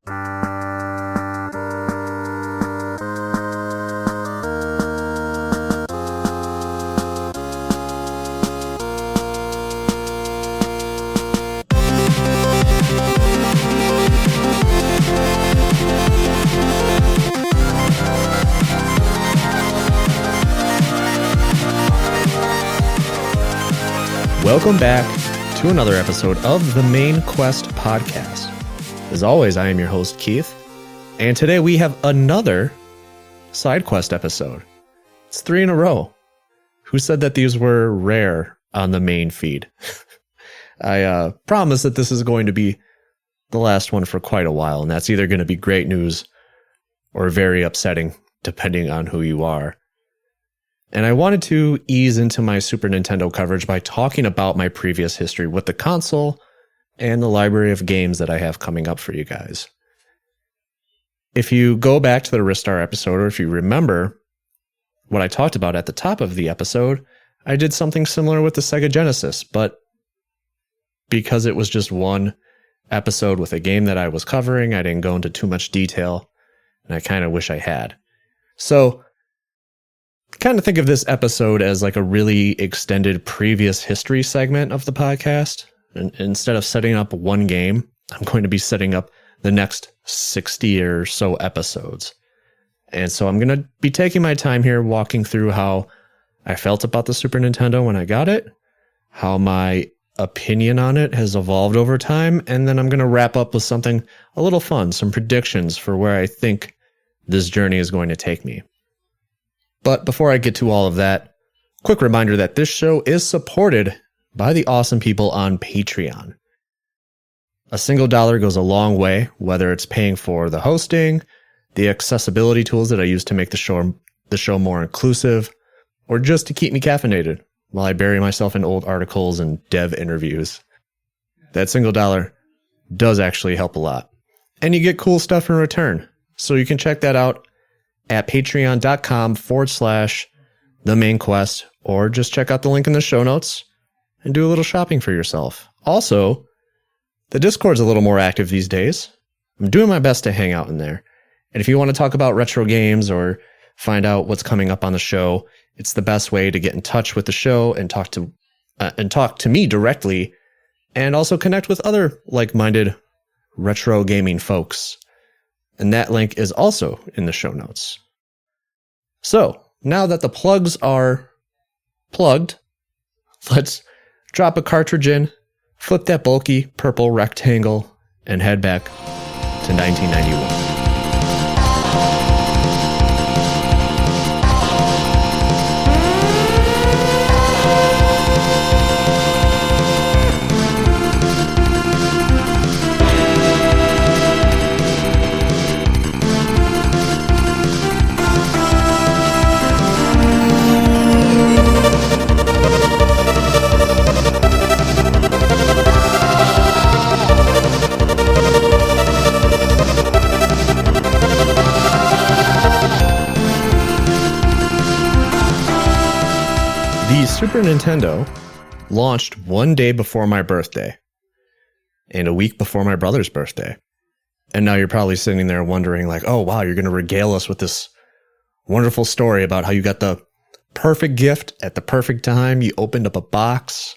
Welcome back to another episode of the Main Quest podcast. As always, I am your host, Keith, and today we have another side quest episode. It's 3 in a row. Who said that these were rare on the main feed? I promise that this is going to be the last one for quite a while, and that's either going to be great news or very upsetting, depending on who you are. And I wanted to ease into my Super Nintendo coverage by talking about my previous history with the console and the library of games that I have coming up for you guys. If you go back to the Ristar episode, or if you remember what I talked about at the top of the episode, I did something similar with the Sega Genesis, but because it was just one episode with a game that I was covering, I didn't go into too much detail, and I kind of wish I had. So, kind of think of this episode as like a really extended previous history segment of the podcast. And instead of setting up one game, I'm going to be setting up the next 60 or so episodes. And so I'm going to be taking my time here walking through how I felt about the Super Nintendo when I got it, how my opinion on it has evolved over time, and then I'm going to wrap up with something a little fun, some predictions for where I think this journey is going to take me. But before I get to all of that, quick reminder that this show is supported by the awesome people on Patreon. A single dollar goes a long way, whether it's paying for the hosting, the accessibility tools that I use to make the show more inclusive, or just to keep me caffeinated while I bury myself in old articles and dev interviews. That single dollar does actually help a lot. And you get cool stuff in return. So you can check that out at patreon.com/themainquest, or just check out the link in the show notes and do a little shopping for yourself. Also, the Discord's a little more active these days. I'm doing my best to hang out in there. And if you want to talk about retro games or find out what's coming up on the show, it's the best way to get in touch with the show and talk to me directly, and also connect with other like-minded retro gaming folks. And that link is also in the show notes. So, now that the plugs are plugged, let's drop a cartridge in, flip that bulky purple rectangle, and head back to 1991. The Super Nintendo launched one day before my birthday and a week before my brother's birthday. And now you're probably sitting there wondering like, oh wow, you're going to regale us with this wonderful story about how you got the perfect gift at the perfect time. You opened up a box,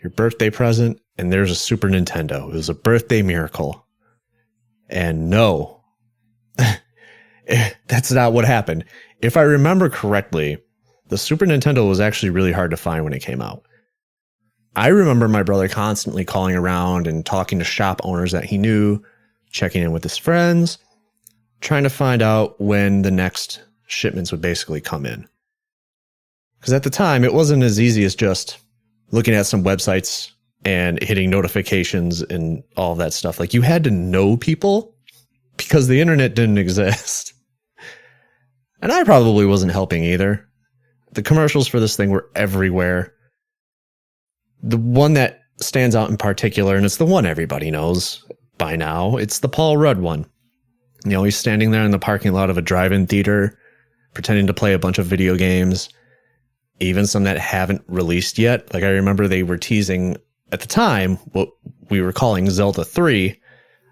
your birthday present, and there's a Super Nintendo. It was a birthday miracle. And no, that's not what happened. If I remember correctly, the Super Nintendo was actually really hard to find when it came out. I remember my brother constantly calling around and talking to shop owners that he knew, checking in with his friends, trying to find out when the next shipments would basically come in. Because at the time, it wasn't as easy as just looking at some websites and hitting notifications and all that stuff. Like, you had to know people because the internet didn't exist. And I probably wasn't helping either. The commercials for this thing were everywhere. The one that stands out in particular, and it's the one everybody knows by now, it's the Paul Rudd one. You know, he's standing there in the parking lot of a drive-in theater, pretending to play a bunch of video games, even some that haven't released yet. Like, I remember they were teasing, at the time, what we were calling Zelda 3.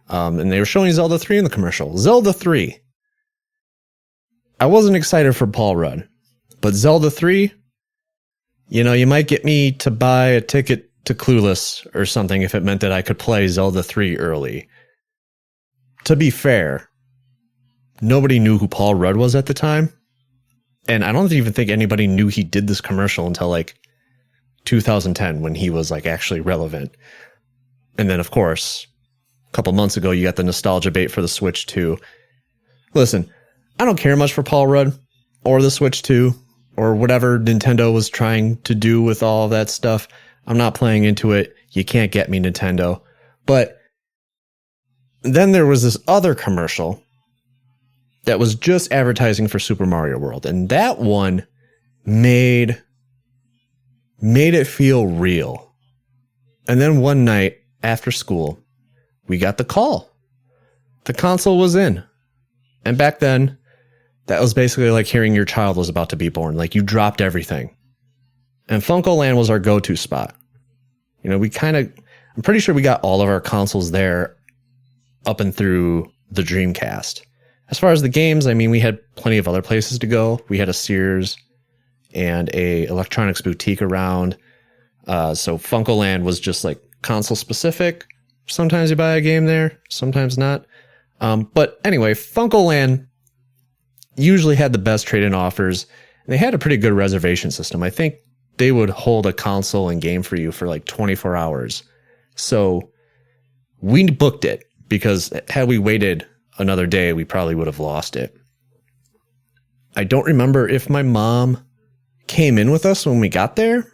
And they were showing Zelda 3 in the commercial. Zelda 3. I wasn't excited for Paul Rudd, but Zelda 3, you might get me to buy a ticket to Clueless or something if it meant that I could play Zelda 3 early. To be fair, nobody knew who Paul Rudd was at the time. And I don't even think anybody knew he did this commercial until like 2010 when he was like actually relevant. And then, of course, a couple months ago, you got the nostalgia bait for the Switch 2. Listen, I don't care much for Paul Rudd or the Switch 2 or whatever Nintendo was trying to do with all of that stuff. I'm not playing into it. You can't get me, Nintendo. But then there was this other commercial that was just advertising for Super Mario World. And that one made it feel real. And then one night after school, we got the call. The console was in. And back then, that was basically like hearing your child was about to be born. Like you dropped everything. And FuncoLand was our go-to spot. I'm pretty sure we got all of our consoles there up and through the Dreamcast. As far as the games, we had plenty of other places to go. We had a Sears and a electronics boutique around. So FuncoLand was just like console specific. Sometimes you buy a game there, sometimes not. But anyway, FuncoLand usually had the best trade-in offers. They had a pretty good reservation system. I think they would hold a console and game for you for like 24 hours. So we booked it because had we waited another day, we probably would have lost it. I don't remember if my mom came in with us when we got there.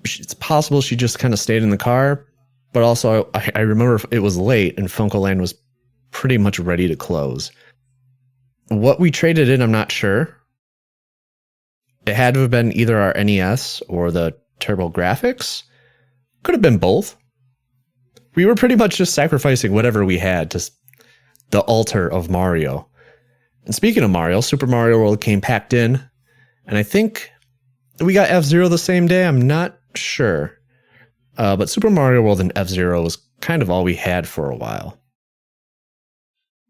It's possible she just kind of stayed in the car, but also I remember it was late and FuncoLand was pretty much ready to close. What we traded in, I'm not sure. It had to have been either our NES or the TurboGrafx. Could have been both. We were pretty much just sacrificing whatever we had to the altar of Mario. And speaking of Mario, Super Mario World came packed in. And I think we got F-Zero the same day. I'm not sure. But Super Mario World and F-Zero was kind of all we had for a while.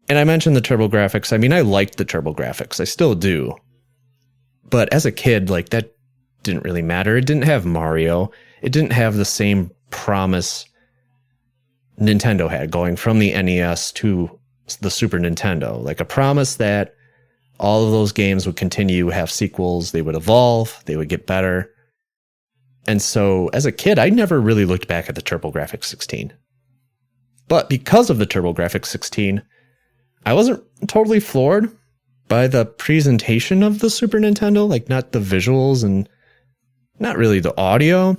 And I mentioned the TurboGrafx. I liked the TurboGrafx. I still do. But as a kid, that didn't really matter. It didn't have Mario. It didn't have the same promise Nintendo had going from the NES to the Super Nintendo. Like a promise that all of those games would continue, have sequels, they would evolve, they would get better. And so as a kid, I never really looked back at the TurboGrafx 16. But because of the TurboGrafx 16, I wasn't totally floored by the presentation of the Super Nintendo, not the visuals and not really the audio.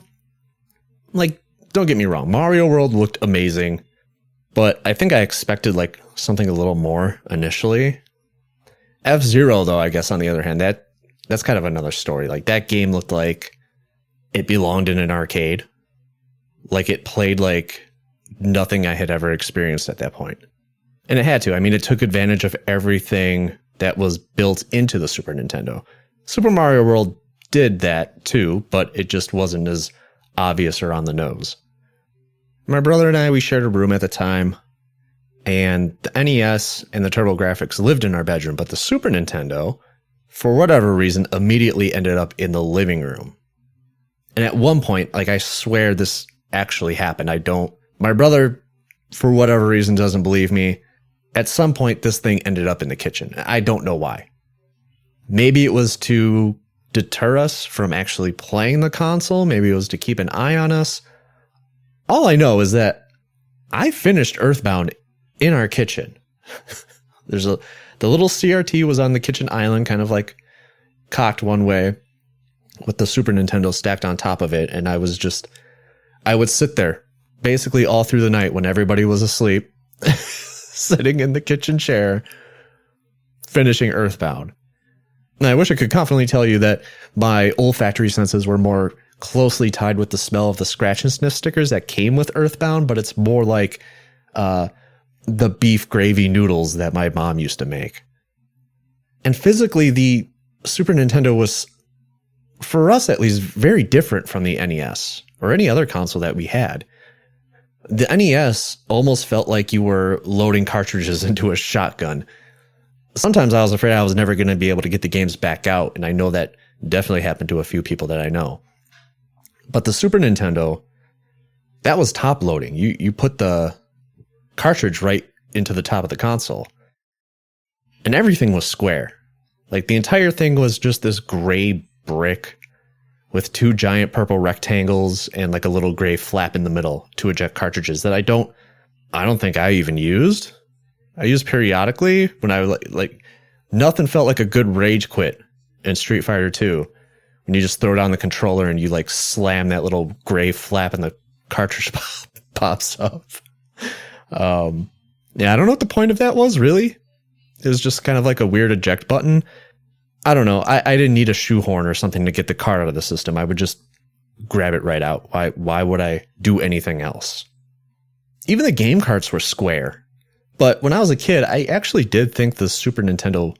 Don't get me wrong, Mario World looked amazing, but I think I expected something a little more initially. F-Zero, though, I guess on the other hand, that's kind of another story. That game looked like it belonged in an arcade. It played like nothing I had ever experienced at that point. And it had to. It took advantage of everything that was built into the Super Nintendo. Super Mario World did that too, but it just wasn't as obvious or on the nose. My brother and I, we shared a room at the time, and the NES and the TurboGrafx lived in our bedroom, but the Super Nintendo, for whatever reason, immediately ended up in the living room. And at one point, I swear this actually happened. My brother, for whatever reason, doesn't believe me. At some point, this thing ended up in the kitchen. I don't know why. Maybe it was to deter us from actually playing the console. Maybe it was to keep an eye on us. All I know is that I finished Earthbound in our kitchen. The little CRT was on the kitchen island, kind of cocked one way with the Super Nintendo stacked on top of it. And I would sit there basically all through the night when everybody was asleep, sitting in the kitchen chair, finishing Earthbound. And I wish I could confidently tell you that my olfactory senses were more closely tied with the smell of the scratch and sniff stickers that came with Earthbound, but it's more like the beef gravy noodles that my mom used to make. And physically, the Super Nintendo was, for us at least, very different from the NES or any other console that we had. The NES almost felt like you were loading cartridges into a shotgun. Sometimes I was afraid I was never going to be able to get the games back out, and I know that definitely happened to a few people that I know. But the Super Nintendo, that was top loading. You put the cartridge right into the top of the console, and everything was square. Like, the entire thing was just this gray brick with two giant purple rectangles and like a little gray flap in the middle to eject cartridges that I don't think I even used. I used periodically when I like nothing felt like a good rage quit in Street Fighter 2 when you just throw down the controller and you like slam that little gray flap and the cartridge pops up. Yeah, I don't know what the point of that was, really. It was just kind of like a weird eject button. I don't know. I didn't need a shoehorn or something to get the card out of the system. I would just grab it right out. Why would I do anything else? Even the game carts were square. But when I was a kid, I actually did think the Super Nintendo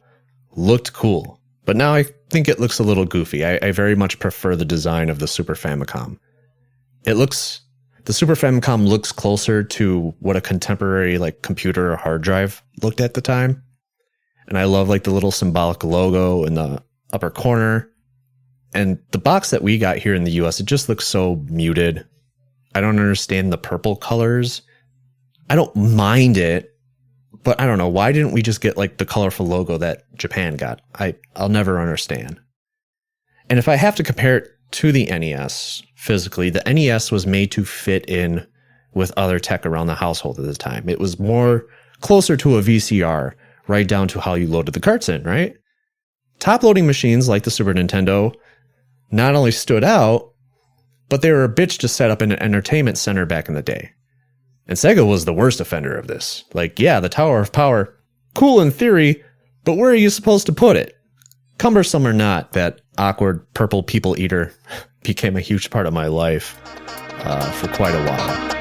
looked cool. But now I think it looks a little goofy. I very much prefer the design of the Super Famicom. The Super Famicom looks closer to what a contemporary like computer or hard drive looked at the time. And I love like the little symbolic logo in the upper corner. And the box that we got here in the US, it just looks so muted. I don't understand the purple colors. I don't mind it, but I don't know. Why didn't we just get like the colorful logo that Japan got? I'll never understand. And if I have to compare it to the NES physically, the NES was made to fit in with other tech around the household at the time. It was more closer to a VCR, right down to how you loaded the carts in, right? Top-loading machines like the Super Nintendo not only stood out, but they were a bitch to set up in an entertainment center back in the day. And Sega was the worst offender of this. Like, yeah, the Tower of Power, cool in theory, but where are you supposed to put it? Cumbersome or not, that awkward purple people eater became a huge part of my life for quite a while.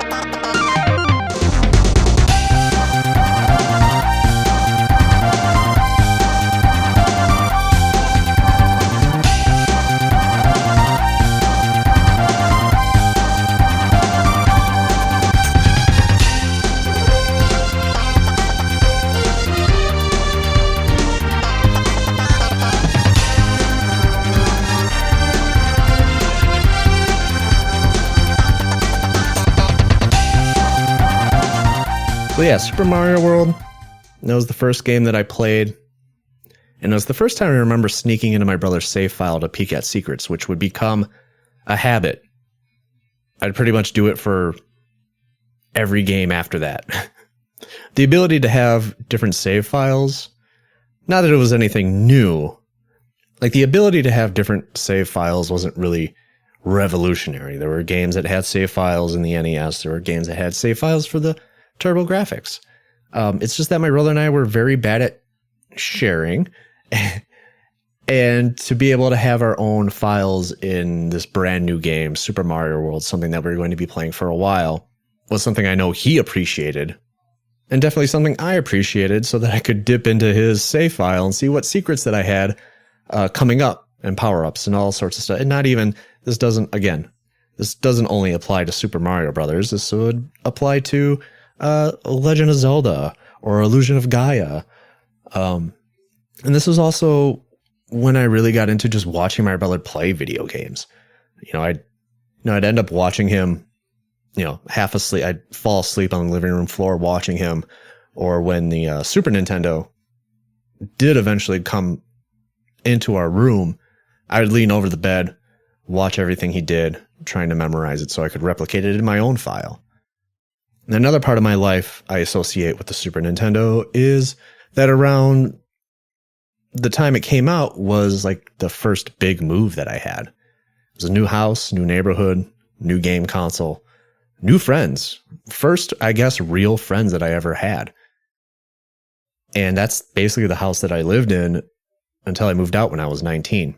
So yeah, Super Mario World, that was the first game that I played. And it was the first time I remember sneaking into my brother's save file to peek at secrets, which would become a habit. I'd pretty much do it for every game after that. The ability to have different save files, not that it was anything new. Like, the ability to have different save files wasn't really revolutionary. There were games that had save files in the NES. There were games that had save files for the TurboGrafx. It's just that my brother and I were very bad at sharing, and to be able to have our own files in this brand new game, Super Mario World, something that we were going to be playing for a while, was something I know he appreciated, and definitely something I appreciated, so that I could dip into his save file and see what secrets that I had coming up, and power-ups and all sorts of stuff. And not even, this doesn't only apply to Super Mario Brothers. This would apply to Legend of Zelda or Illusion of Gaia. And this was also when I really got into just watching my brother play video games. I'd end up watching him, half asleep. I'd fall asleep on the living room floor watching him. Or when the Super Nintendo did eventually come into our room, I would lean over the bed, watch everything he did, trying to memorize it so I could replicate it in my own file. And another part of my life I associate with the Super Nintendo is that around the time it came out was like the first big move that I had. It was a new house, new neighborhood, new game console, new friends. First, I guess, real friends that I ever had. And that's basically the house that I lived in until I moved out when I was 19.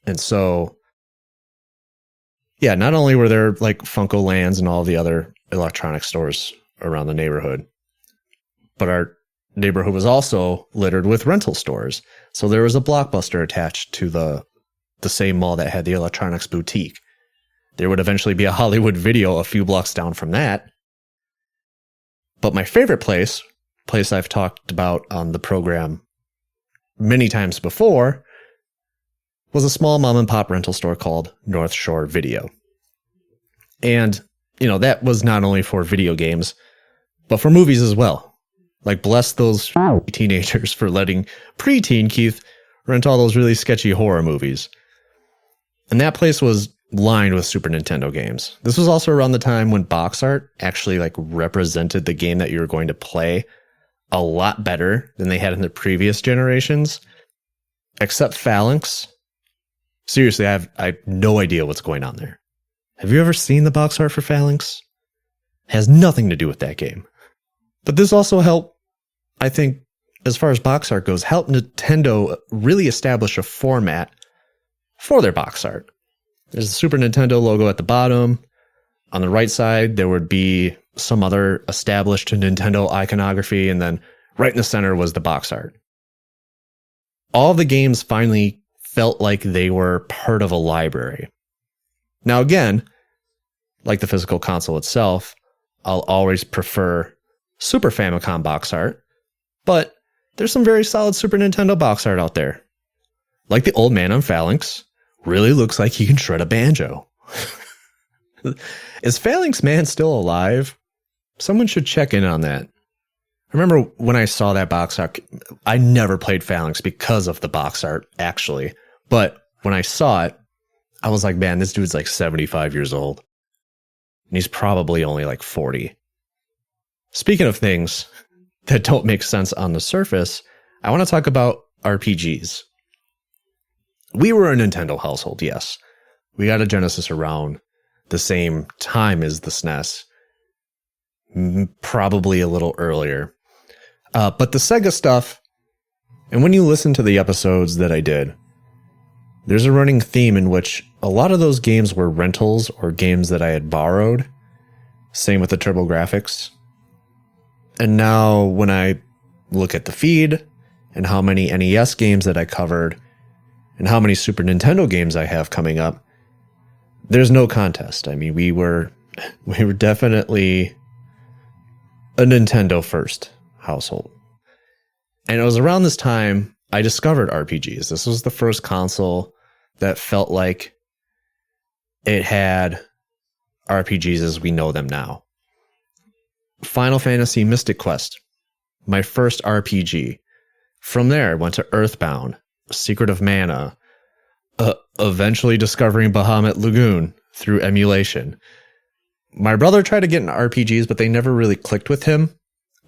And so, yeah, not only were there like Funko Lands and all the other electronic stores around the neighborhood, but our neighborhood was also littered with rental stores. So there was a Blockbuster attached to the same mall that had the electronics boutique. There would eventually be a Hollywood Video a few blocks down from that. But my favorite place I've talked about on the program many times before, was a small mom and pop rental store called North Shore Video. And, that was not only for video games, but for movies as well. Like, bless those teenagers for letting preteen Keith rent all those really sketchy horror movies. And that place was lined with Super Nintendo games. This was also around the time when box art actually represented the game that you were going to play a lot better than they had in the previous generations. Except Phalanx. Seriously, I have no idea what's going on there. Have you ever seen the box art for Phalanx? It has nothing to do with that game. But this also helped, I think, as far as box art goes, help Nintendo really establish a format for their box art. There's the Super Nintendo logo at the bottom. On the right side, there would be some other established Nintendo iconography, and then right in the center was the box art. All the games finally felt like they were part of a library. Now again, like the physical console itself, I'll always prefer Super Famicom box art, but there's some very solid Super Nintendo box art out there. Like the old man on Phalanx, really looks like he can shred a banjo. Is Phalanx Man still alive? Someone should check in on that. I remember when I saw that box art, I never played Phalanx because of the box art, actually. But when I saw it, I was like, man, this dude's 75 years old. And he's probably only 40. Speaking of things that don't make sense on the surface, I want to talk about RPGs. We were a Nintendo household, yes. We got a Genesis around the same time as the SNES. Probably a little earlier. But the Sega stuff, and when you listen to the episodes that I did, there's a running theme in which a lot of those games were rentals or games that I had borrowed. Same with the TurboGrafx. And now when I look at the feed and how many NES games that I covered and how many Super Nintendo games I have coming up, there's no contest. I mean, we were definitely a Nintendo first household. And it was around this time I discovered RPGs. This was the first console that felt like it had RPGs as we know them now. Final Fantasy Mystic Quest, my first RPG. From there, I went to Earthbound, Secret of Mana, eventually discovering Bahamut Lagoon through emulation. My brother tried to get into RPGs, but they never really clicked with him,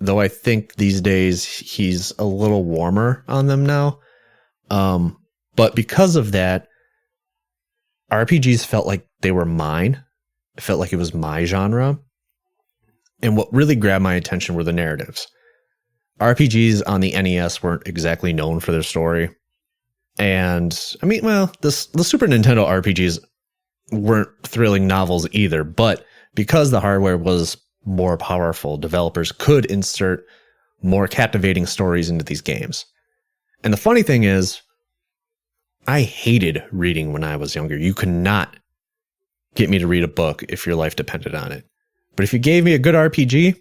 though I think these days he's a little warmer on them now. But because of that, RPGs felt like they were mine. It felt like it was my genre. And what really grabbed my attention were the narratives. RPGs on the NES weren't exactly known for their story. And, I mean, well, the Super Nintendo RPGs weren't thrilling novels either, but because the hardware was more powerful, developers could insert more captivating stories into these games. And the funny thing is, I hated reading when I was younger. You could not get me to read a book if your life depended on it. But if you gave me a good RPG,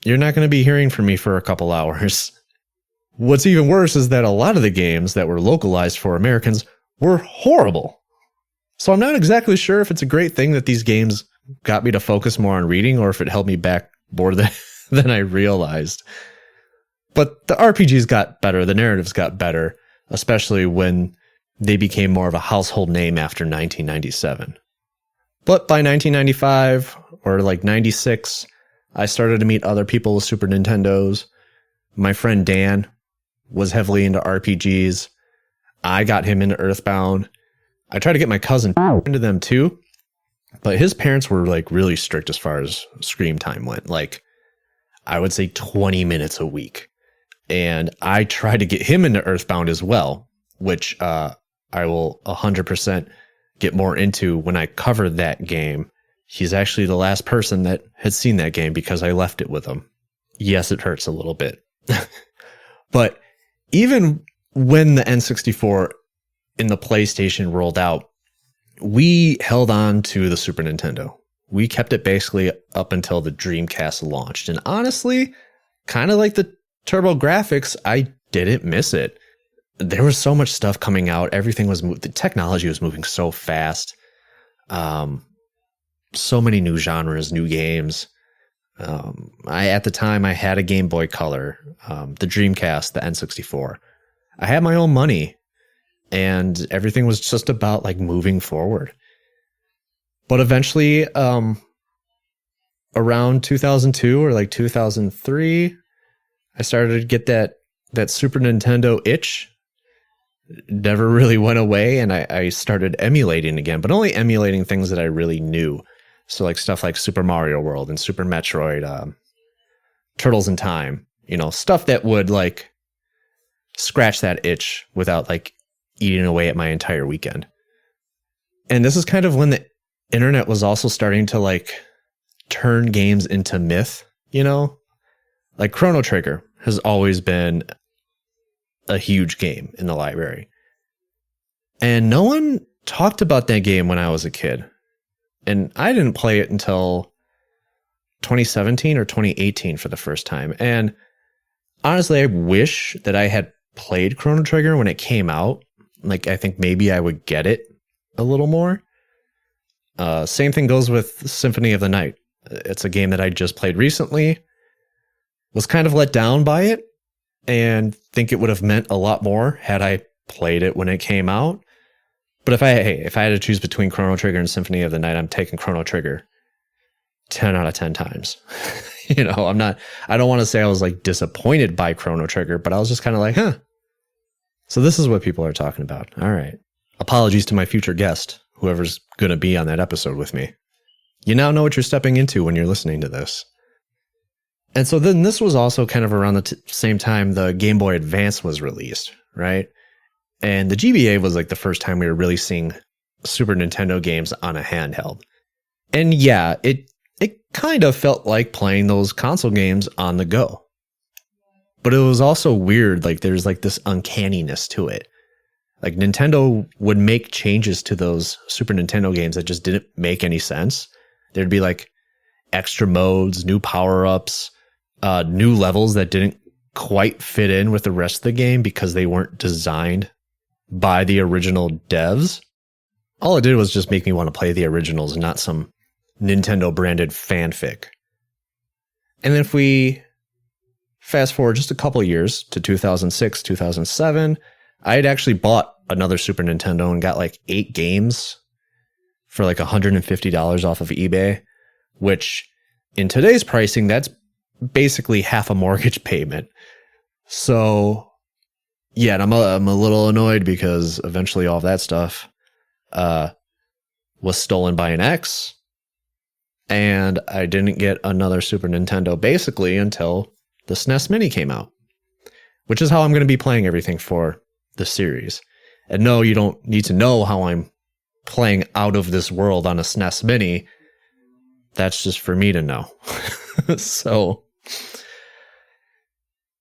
you're not going to be hearing from me for a couple hours. What's even worse is that a lot of the games that were localized for Americans were horrible. So I'm not exactly sure if it's a great thing that these games got me to focus more on reading or if it held me back more than I realized. But the RPGs got better, the narratives got better, especially when they became more of a household name after 1997. But by 1995 or 96, I started to meet other people with Super Nintendos. My friend Dan was heavily into RPGs. I got him into Earthbound. I tried to get my cousin into them too, but his parents were really strict as far as screen time went. I would say 20 minutes a week. And I tried to get him into Earthbound as well, which I will 100% get more into when I cover that game. He's actually the last person that had seen that game because I left it with him. Yes, it hurts a little bit. But even when the N64 in the PlayStation rolled out, we held on to the Super Nintendo. we kept it basically up until the Dreamcast launched. And honestly, kind of like the TurboGrafx, I didn't miss it. There was so much stuff coming out. Everything was the technology was moving so fast. So many new genres, new games. At the time I had a Game Boy Color, the Dreamcast, the N64. I had my own money, and everything was just about like moving forward. But eventually, around 2002 or like 2003, I started to get that Super Nintendo itch. It never really went away, and I started emulating again, but only emulating things that I really knew. So like stuff like Super Mario World and Super Metroid, Turtles in Time, stuff that would like scratch that itch without like eating away at my entire weekend. And this is kind of when the internet was also starting to like turn games into myth, like Chrono Trigger has always been a huge game in the library. And no one talked about that game when I was a kid. And I didn't play it until 2017 or 2018 for the first time. And honestly, I wish that I had played Chrono Trigger when it came out. Like, I think maybe I would get it a little more. Same thing goes with Symphony of the Night. It's a game that I just played recently. Was kind of let down by it, and think it would have meant a lot more had I played it when it came out. But if I had to choose between Chrono Trigger and Symphony of the Night, I'm taking Chrono Trigger 10 out of 10 times. I don't want to say I was like disappointed by Chrono Trigger, but I was just kind of like, so this is what people are talking about. All right. Apologies to my future guest, whoever's going to be on that episode with me. You now know what you're stepping into when you're listening to this. And so then this was also kind of around the same time the Game Boy Advance was released, right? And the GBA was like the first time we were really seeing Super Nintendo games on a handheld. And yeah, it kind of felt like playing those console games on the go. But it was also weird, like there's like this uncanniness to it. Like Nintendo would make changes to those Super Nintendo games that just didn't make any sense. There'd be like extra modes, new power-ups, new levels that didn't quite fit in with the rest of the game because they weren't designed by the original devs. All it did was just make me want to play the originals and not some Nintendo branded fanfic. And then if we fast forward just a couple years to 2006, 2007, I had actually bought another Super Nintendo and got like 8 games for like $150 off of eBay, which in today's pricing, that's basically half a mortgage payment. So yeah, and I'm a little annoyed because eventually all of that stuff was stolen by an ex, and I didn't get another Super Nintendo basically until the SNES Mini came out, which is how I'm going to be playing everything for the series. And no, you don't need to know how I'm playing Out of This World on a SNES Mini. That's just for me to know. So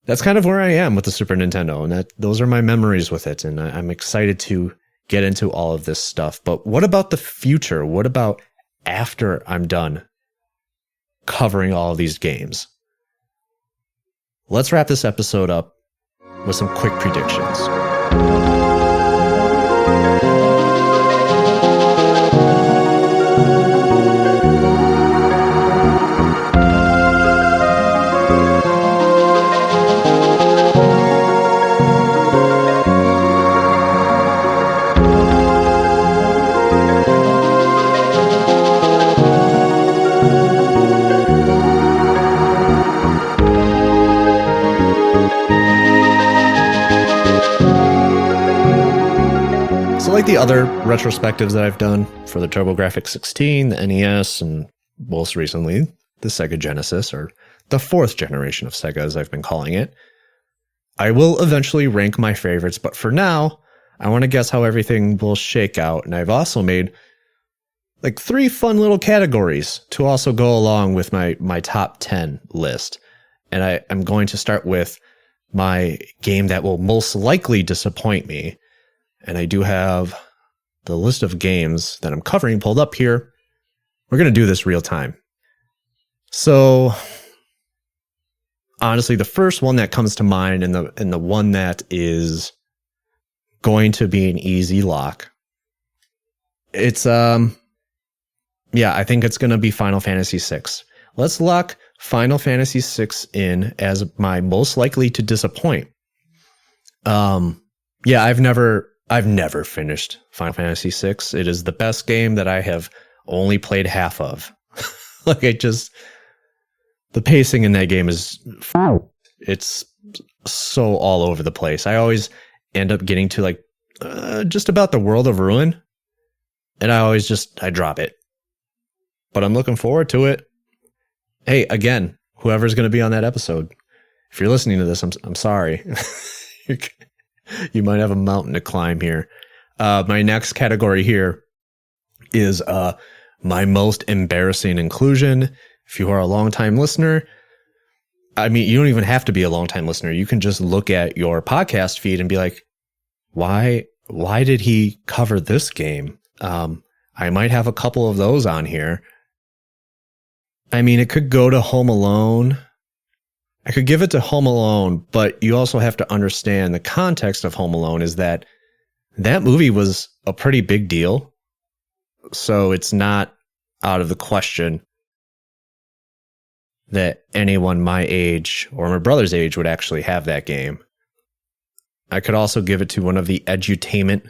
that's kind of where I am with the Super Nintendo, and those are my memories with it, and I'm excited to get into all of this stuff. But what about the future? What about after I'm done covering all of these games? Let's wrap this episode up with some quick predictions. Like the other retrospectives that I've done for the TurboGrafx 16, the NES, and most recently the Sega Genesis, or the 4th generation of Sega as I've been calling it, I will eventually rank my favorites, but for now, I want to guess how everything will shake out. And I've also made like 3 fun little categories to also go along with my top 10 list. And I'm going to start with my game that will most likely disappoint me. And I do have the list of games that I'm covering pulled up here. we're going to do this real time. So honestly, the first one that comes to mind and the one that is going to be an easy lock, it's I think it's going to be Final Fantasy VI. Let's lock Final Fantasy VI in as my most likely to disappoint. I've never finished Final Fantasy VI. It is the best game that I have only played half of. The pacing in that game is, it's so all over the place. I always end up getting to just about the World of Ruin, and I drop it. But I'm looking forward to it. Hey, again, whoever's going to be on that episode, if you're listening to this, I'm sorry. You might have a mountain to climb here. My next category here is my most embarrassing inclusion. If you are a longtime listener, I mean, you don't even have to be a longtime listener. You can just look at your podcast feed and be like, why did he cover this game? I might have a couple of those on here. I mean, it could go to Home Alone. I could give it to Home Alone, but you also have to understand the context of Home Alone is that movie was a pretty big deal. So it's not out of the question that anyone my age or my brother's age would actually have that game. I could also give it to one of the edutainment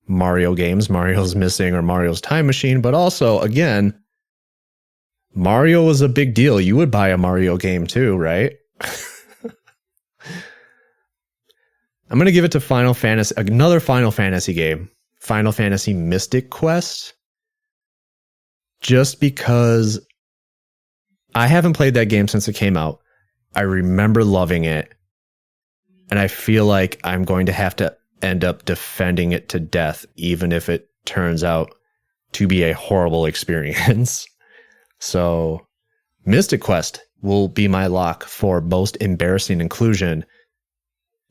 Mario games, Mario's Missing or Mario's Time Machine, but also, again, Mario was a big deal. You would buy a Mario game too, right? I'm going to give it to another Final Fantasy game, Final Fantasy Mystic Quest, just because I haven't played that game since it came out. I remember loving it, and I feel like I'm going to have to end up defending it to death, even if it turns out to be a horrible experience. So Mystic Quest will be my lock for most embarrassing inclusion.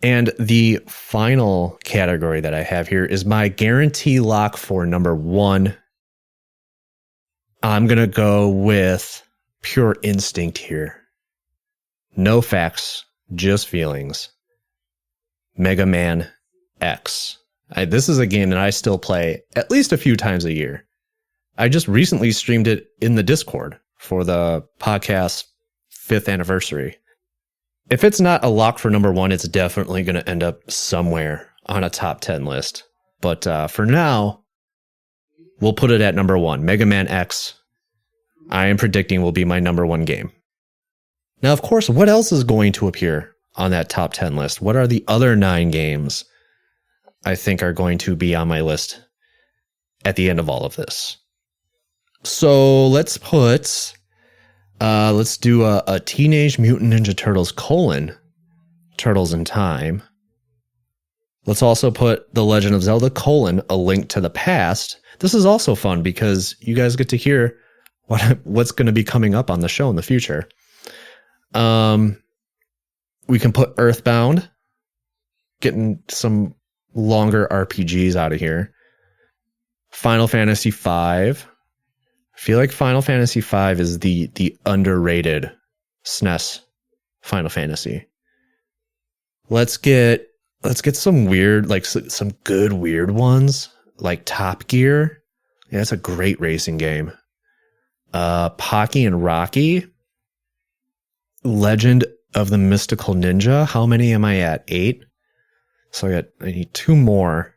And the final category that I have here is my guarantee lock for number 1. I'm going to go with pure instinct here. No facts, just feelings. Mega Man X. This is a game that I still play at least a few times a year. I just recently streamed it in the Discord for the podcast's 5th anniversary. If it's not a lock for number 1, it's definitely going to end up somewhere on a top 10 list. But for now, we'll put it at number 1. Mega Man X, I am predicting, will be my number 1 game. Now, of course, what else is going to appear on that top 10 list? What are the other 9 games I think are going to be on my list at the end of all of this? So let's do a Teenage Mutant Ninja Turtles : Turtles in Time. Let's also put The Legend of Zelda : A Link to the Past. This is also fun because you guys get to hear what's going to be coming up on the show in the future. We can put Earthbound, getting some longer RPGs out of here. Final Fantasy V. I feel like Final Fantasy V is the underrated SNES Final Fantasy. Let's get some weird, some good weird ones, like Top Gear. Yeah, that's a great racing game. Pocky and Rocky. Legend of the Mystical Ninja. How many am I at? 8. So I need 2 more.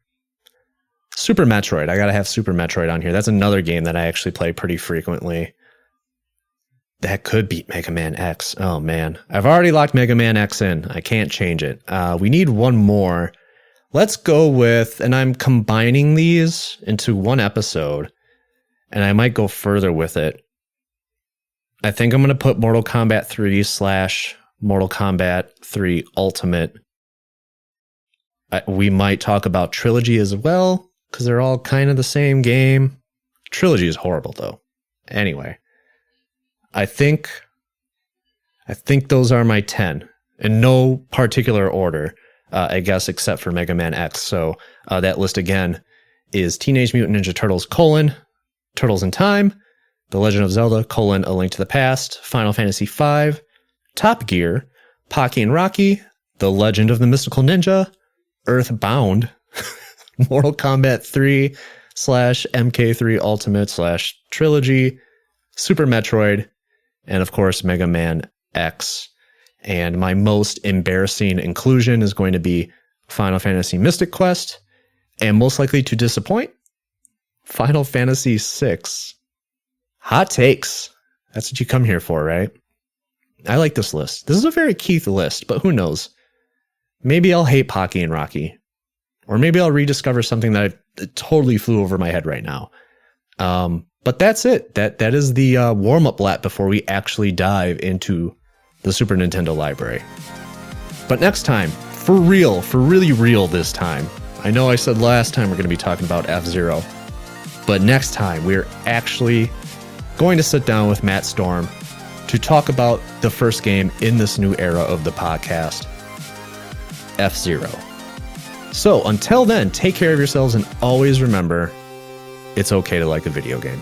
Super Metroid. I gotta have Super Metroid on here. That's another game that I actually play pretty frequently. That could beat Mega Man X. Oh man. I've already locked Mega Man X in. I can't change it. We need 1 more. Let's go with, and I'm combining these into 1 episode, and I might go further with it. I think I'm going to put Mortal Kombat 3 / Mortal Kombat 3 Ultimate. We might talk about Trilogy as well, because they're all kind of the same game. Trilogy is horrible, though. Anyway, I think those are my 10, in no particular order, I guess, except for Mega Man X. So that list again is Teenage Mutant Ninja Turtles : Turtles in Time, The Legend of Zelda: A Link to the Past, Final Fantasy V, Top Gear, Pocky and Rocky, The Legend of the Mystical Ninja, Earthbound, Mortal Kombat 3 / MK3 Ultimate / Trilogy, Super Metroid, and of course Mega Man X. And my most embarrassing inclusion is going to be Final Fantasy Mystic Quest, and most likely to disappoint, Final Fantasy VI. Hot takes. That's what you come here for, right? I like this list. This is a very Keith list, but who knows? Maybe I'll hate Pocky and Rocky. Or maybe I'll rediscover something that totally flew over my head right now. But that's it. That is the warm-up lap before we actually dive into the Super Nintendo library. But next time, for real, for really real this time. I know I said last time we're going to be talking about F-Zero. But next time, we're actually going to sit down with Matt Storm to talk about the first game in this new era of the podcast, F-Zero. So until then, take care of yourselves and always remember, it's okay to like a video game.